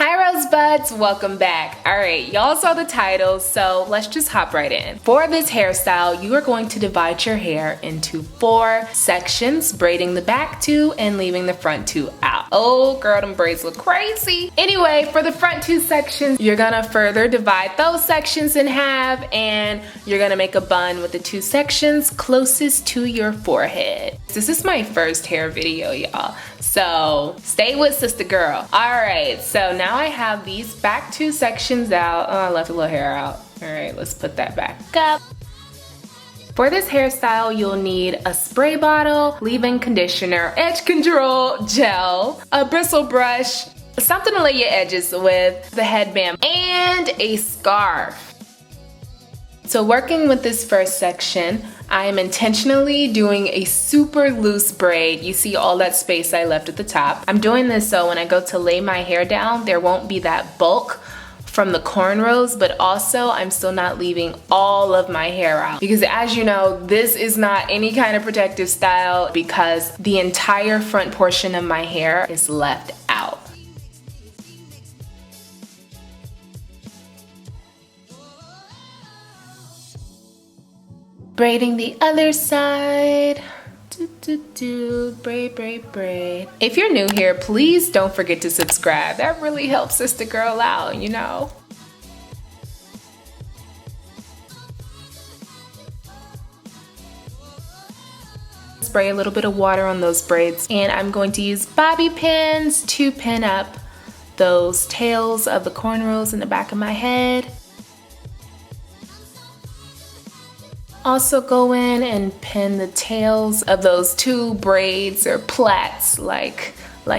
Hi Rosebuds, welcome back. Alright, y'all saw the title, so let's just hop right in. For this hairstyle, you are going to divide your hair into 4 sections, braiding the back 2 and leaving the front 2 out. Oh girl, them braids look crazy. Anyway, for the front 2 sections, you're gonna further divide those sections in half and you're gonna make a bun with the 2 sections closest to your forehead. This is my first hair video, y'all, so stay with sister girl. Alright, so now I have these back 2 sections out. Oh, I left a little hair out. Alright, let's put that back up. For this hairstyle, you'll need a spray bottle, leave-in conditioner, edge control gel, a bristle brush, something to lay your edges with, the headband, and a scarf. So working with this first section, I am intentionally doing a super loose braid. You see all that space I left at the top. I'm doing this so when I go to lay my hair down, there won't be that bulk from the cornrows, but also I'm still not leaving all of my hair out. Because as you know, this is not any kind of protective style because the entire front portion of my hair is left out. Braiding the other side. Braid, braid, braid. If you're new here, please don't forget to subscribe. That really helps sister girl out, you know. Spray a little bit of water on those braids, and I'm going to use bobby pins to pin up those tails of the cornrows in the back of my head. Also go in and pin the tails of those 2 braids or plaits like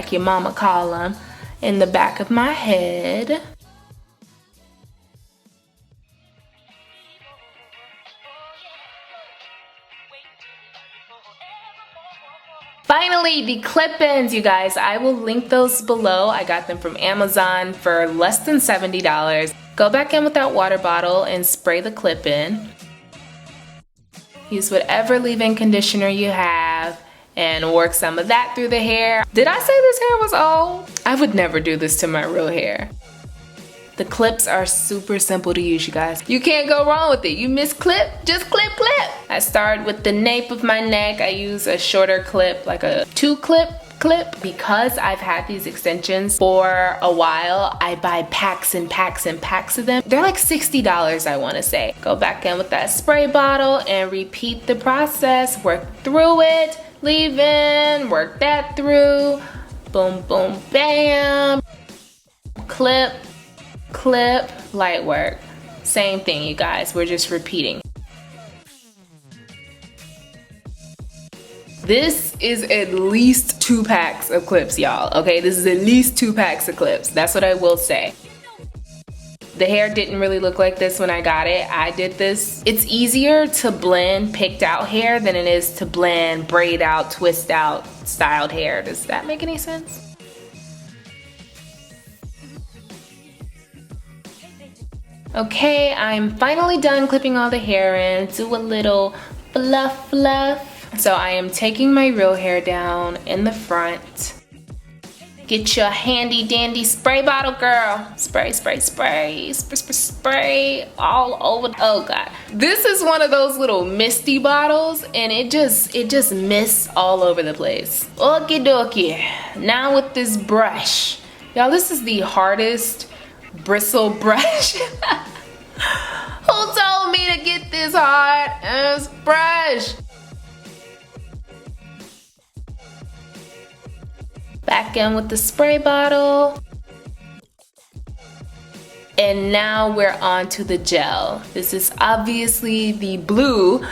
your mama call them in the back of my head. Finally, the clip-ins, you guys. I will link those below. I got them from Amazon for less than $70. Go back in with that water bottle and spray the clip-in. Use whatever leave-in conditioner you have and work some of that through the hair. Did I say this hair was old? I would never do this to my real hair. The clips are super simple to use, you guys. You can't go wrong with it. You miss clip, just clip, clip. I start with the nape of my neck. I use a shorter clip, like a 2-clip clip. Because I've had these extensions for a while, I buy packs and packs and packs of them. They're like $60, I want to say. Go back in with that spray bottle and repeat the process. Work through it, leave in, work that through. Boom, boom, bam. Clip, clip, light work. Same thing, you guys. We're just repeating. This is at least 2 packs of clips, y'all. Okay, this is at least 2 packs of clips. That's what I will say. The hair didn't really look like this when I got it. I did this. It's easier to blend picked out hair than it is to blend braid out, twist out, styled hair. Does that make any sense? Okay, I'm finally done clipping all the hair in. Do a little fluff fluff. So I am taking my real hair down in the front. Get your handy dandy spray bottle, girl. Spray, spray, spray, spray, spray, spray all over. Oh God. This is one of those little misty bottles and it just mists all over the place. Okie dokie. Now with this brush. Y'all, this is the hardest bristle brush. Who told me to get this hard ass brush? Back in with the spray bottle. And now we're on to the gel. This is obviously the blue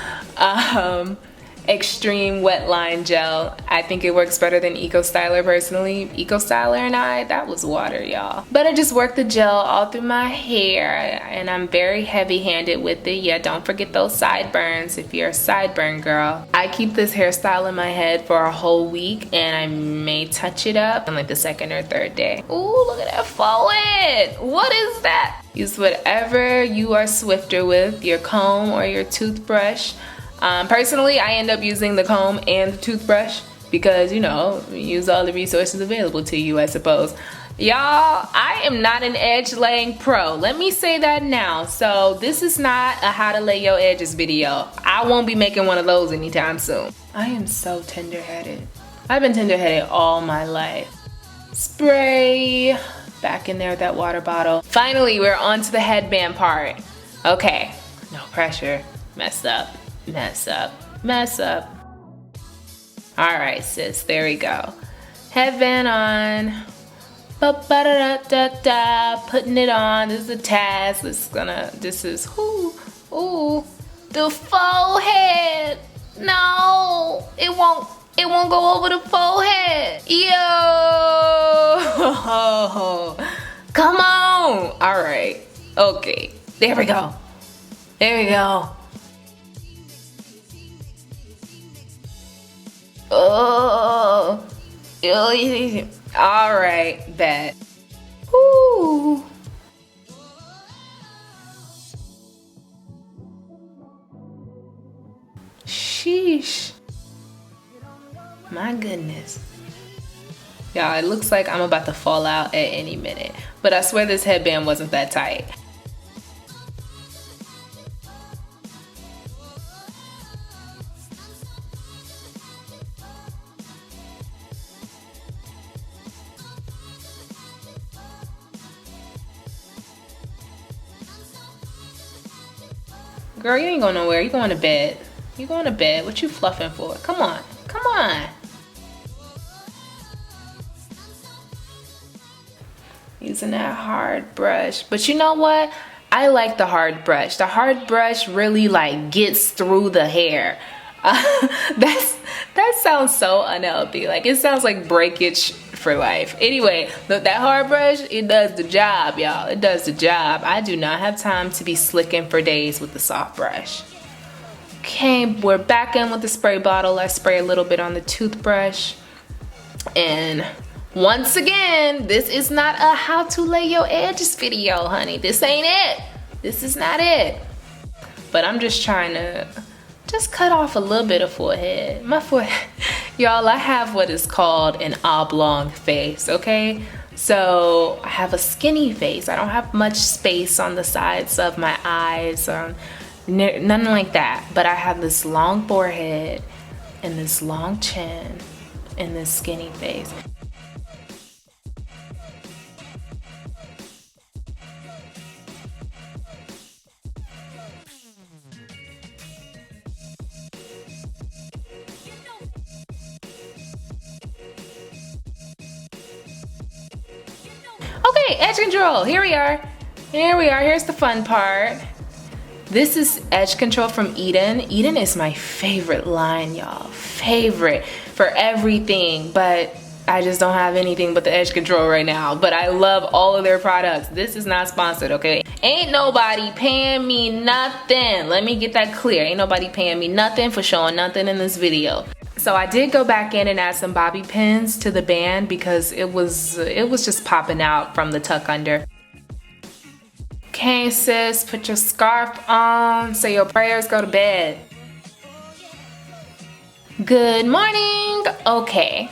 Xtreme wet line gel. I think it works better than Eco Styler personally. Eco Styler and that was water, y'all. But I just worked the gel all through my hair and I'm very heavy-handed with it. Yeah, don't forget those sideburns if you're a sideburn girl. I keep this hairstyle in my head for a whole week and I may touch it up on like the 2nd or 3rd day. Ooh, look at that forward. What is that? Use whatever you are swifter with, your comb or your toothbrush. Personally, I end up using the comb and the toothbrush because, you know, use all the resources available to you, I suppose. Y'all, I am not an edge laying pro. Let me say that now. So this is not a how to lay your edges video. I won't be making one of those anytime soon. I am so tender-headed. I've been tender-headed all my life. Spray. Back in there with that water bottle. Finally, we're on to the headband part. Okay, no pressure. Mess up, mess up, mess up. All right, sis, there we go. Headband on. Ba-ba-da-da-da-da. Putting it on. This is a task. This is, ooh, the forehead. No, it won't go over the forehead. Yo, come on. All right, okay, there we go. There we go. Oh, all right, bet. Ooh. Sheesh. My goodness. Y'all, it looks like I'm about to fall out at any minute. But I swear this headband wasn't that tight. Girl, you ain't going nowhere. You going to bed. You going to bed. What you fluffing for? Come on. Come on. Using that hard brush. But you know what? I like the hard brush. The hard brush really like gets through the hair. That sounds so unhealthy. Like it sounds like breakage for life. Anyway, that hard brush, it does the job, y'all. It does the job. I do not have time to be slicking for days with the soft brush. Okay, we're back in with the spray bottle. I spray a little bit on the toothbrush. And once again, this is not a how to lay your edges video, honey. This ain't it. This is not it. But I'm just trying to just cut off a little bit of forehead. My forehead, y'all, I have what is called an oblong face, okay? So I have a skinny face. I don't have much space on the sides of my eyes, nothing like that. But I have this long forehead and this long chin and this skinny face. Okay, edge control, here we are. Here we are, here's the fun part. This is edge control from Eden. Eden is my favorite line, y'all. Favorite for everything, but I just don't have anything but the edge control right now. But I love all of their products. This is not sponsored, okay? Ain't nobody paying me nothing. Let me get that clear. Ain't nobody paying me nothing for showing nothing in this video. So I did go back in and add some bobby pins to the band because it was just popping out from the tuck under. Okay, sis, put your scarf on, say your prayers, go to bed. Good morning. Okay.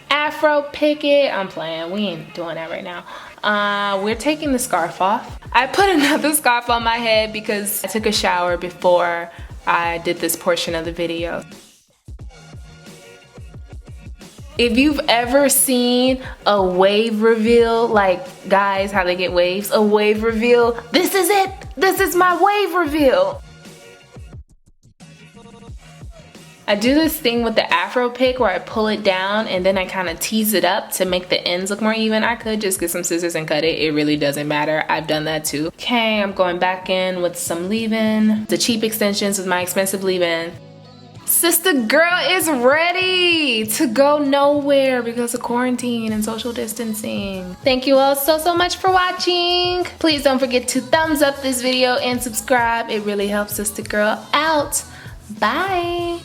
Afro picket. I'm playing. We ain't doing that right now. We're taking the scarf off. I put another scarf on my head because I took a shower before I did this portion of the video. If you've ever seen a wave reveal, like guys, how they get waves, a wave reveal, this is it. This is my wave reveal. I do this thing with the Afro pick where I pull it down and then I kind of tease it up to make the ends look more even. I could just get some scissors and cut it. It really doesn't matter. I've done that too. Okay, I'm going back in with some leave-in. The cheap extensions with my expensive leave-in. Sister girl is ready to go nowhere because of quarantine and social distancing. Thank you all so much for watching. Please don't forget to thumbs up this video and subscribe. It really helps Sister girl out. Bye.